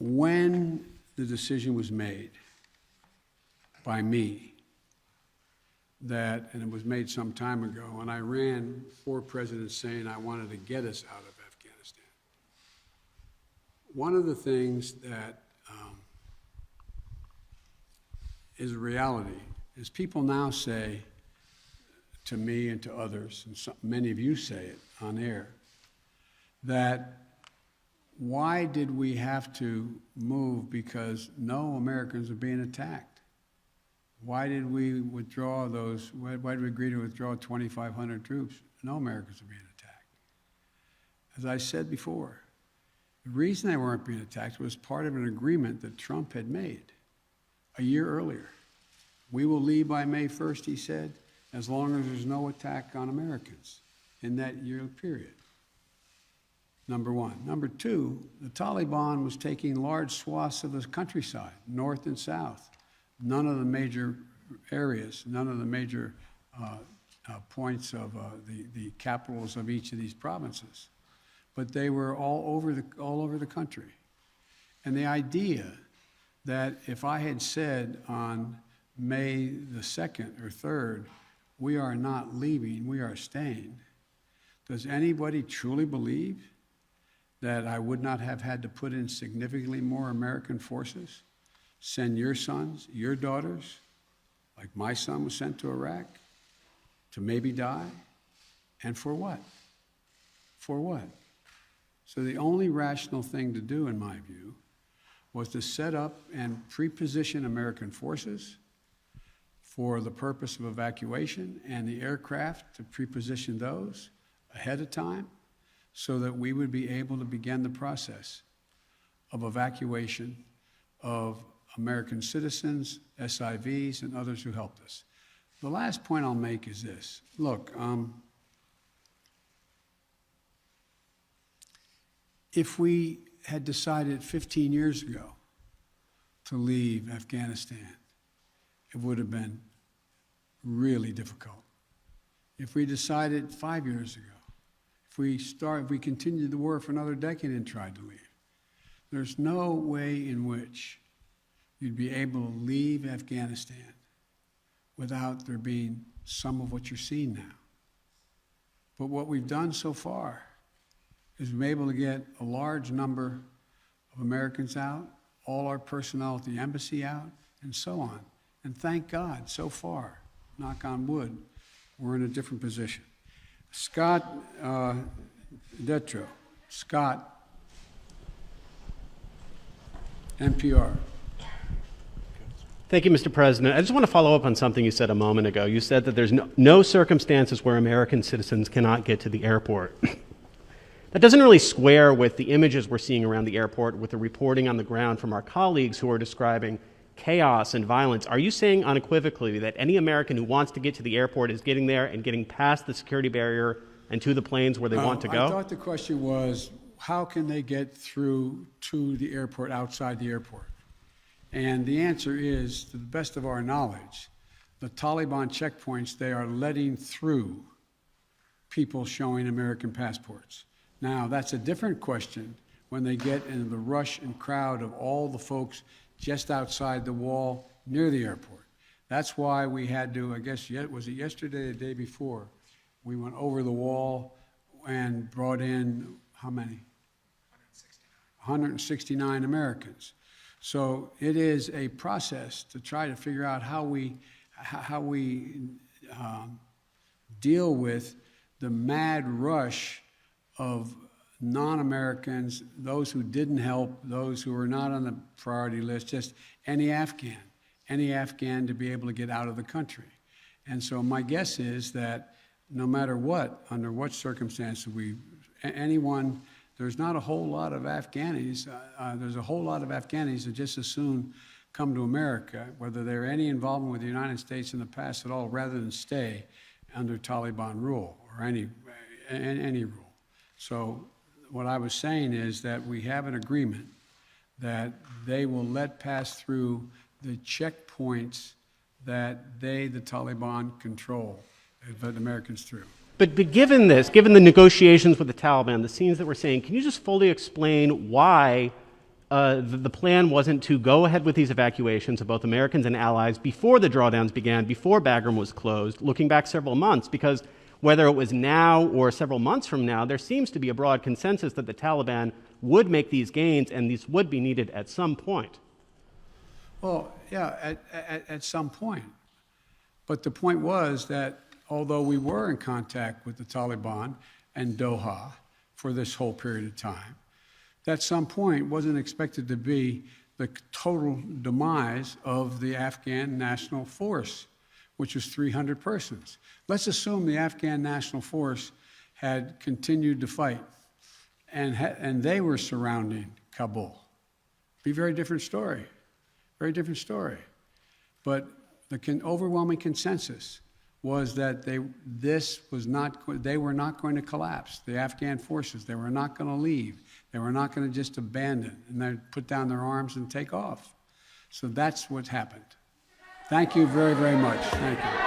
when the decision was made by me that, and it was made some time ago, and I ran 4 presidents saying I wanted to get us out of Afghanistan. One of the things that is a reality is people now say to me and to others, and many of you say it on air, that why did we have to move because no Americans are being attacked? Why did we withdraw those, why did we agree to withdraw 2,500 troops? No Americans are being attacked. As I said before, the reason they weren't being attacked was part of an agreement that Trump had made a year earlier. We will leave by May 1st, he said, as long as there's no attack on Americans in that year period. Number one. Number two, the Taliban was taking large swaths of the countryside, north and south. None of the major areas, none of the major points of the capitals of each of these provinces. But they were all over the country. And the idea that if I had said on May the 2nd or 3rd, we are not leaving, we are staying, does anybody truly believe that I would not have had to put in significantly more American forces, send your sons, your daughters, like my son was sent to Iraq, to maybe die? And for what? For what? So the only rational thing to do, in my view, was to set up and pre-position American forces for the purpose of evacuation, and the aircraft to pre-position those ahead of time so that we would be able to begin the process of evacuation of American citizens, SIVs, and others who helped us. The last point I'll make is this. Look, if we had decided 15 years ago to leave Afghanistan, it would have been really difficult. If we decided 5 years ago, if we continued the war for another decade and tried to leave, there's no way in which you'd be able to leave Afghanistan without there being some of what you're seeing now. But what we've done so far is we've been able to get a large number of Americans out, all our personnel at the embassy out, and so on. And thank God, so far, knock on wood, we're in a different position. Scott Detrow. Scott, NPR. Thank you, Mr. President. I just want to follow up on something you said a moment ago. You said that there's no circumstances where American citizens cannot get to the airport. That doesn't really square with the images we're seeing around the airport, with the reporting on the ground from our colleagues who are describing chaos and violence. Are you saying unequivocally that any American who wants to get to the airport is getting there and getting past the security barrier and to the planes where they want to go? I thought the question was, how can they get through to the airport outside the airport? And the answer is, to the best of our knowledge, the Taliban checkpoints, they are letting through people showing American passports. Now, that's a different question when they get into the rush and crowd of all the folks just outside the wall near the airport. That's why we had to, I guess, was it yesterday or the day before, we went over the wall and brought in, how many? 169 Americans. So it is a process to try to figure out how we deal with the mad rush of non-Americans, those who didn't help, those who were not on the priority list, just any Afghan to be able to get out of the country. And so my guess is that no matter what, under what circumstances there's not a whole lot of Afghanis, there's a whole lot of Afghanis that just as soon come to America, whether they're any involvement with the United States in the past at all, rather than stay under Taliban rule or any rule. So what I was saying is that we have an agreement that they will let pass through the checkpoints that the Taliban control, let Americans through. But given this, given the negotiations with the Taliban, the scenes that we're seeing, can you just fully explain why the plan wasn't to go ahead with these evacuations of both Americans and allies before the drawdowns began, before Bagram was closed, looking back several months, because whether it was now or several months from now, there seems to be a broad consensus that the Taliban would make these gains, and these would be needed at some point. Well, yeah, at some point. But the point was that although we were in contact with the Taliban and Doha for this whole period of time, at some point wasn't expected to be the total demise of the Afghan National Force, which was 300 persons. Let's assume the Afghan National Force had continued to fight and they were surrounding Kabul. Be a very different story, very different story. But the overwhelming consensus was that they were not going to collapse. The Afghan forces, they were not going to leave. They were not going to just abandon and then put down their arms and take off. So that's what happened. Thank you very, very much. Thank you.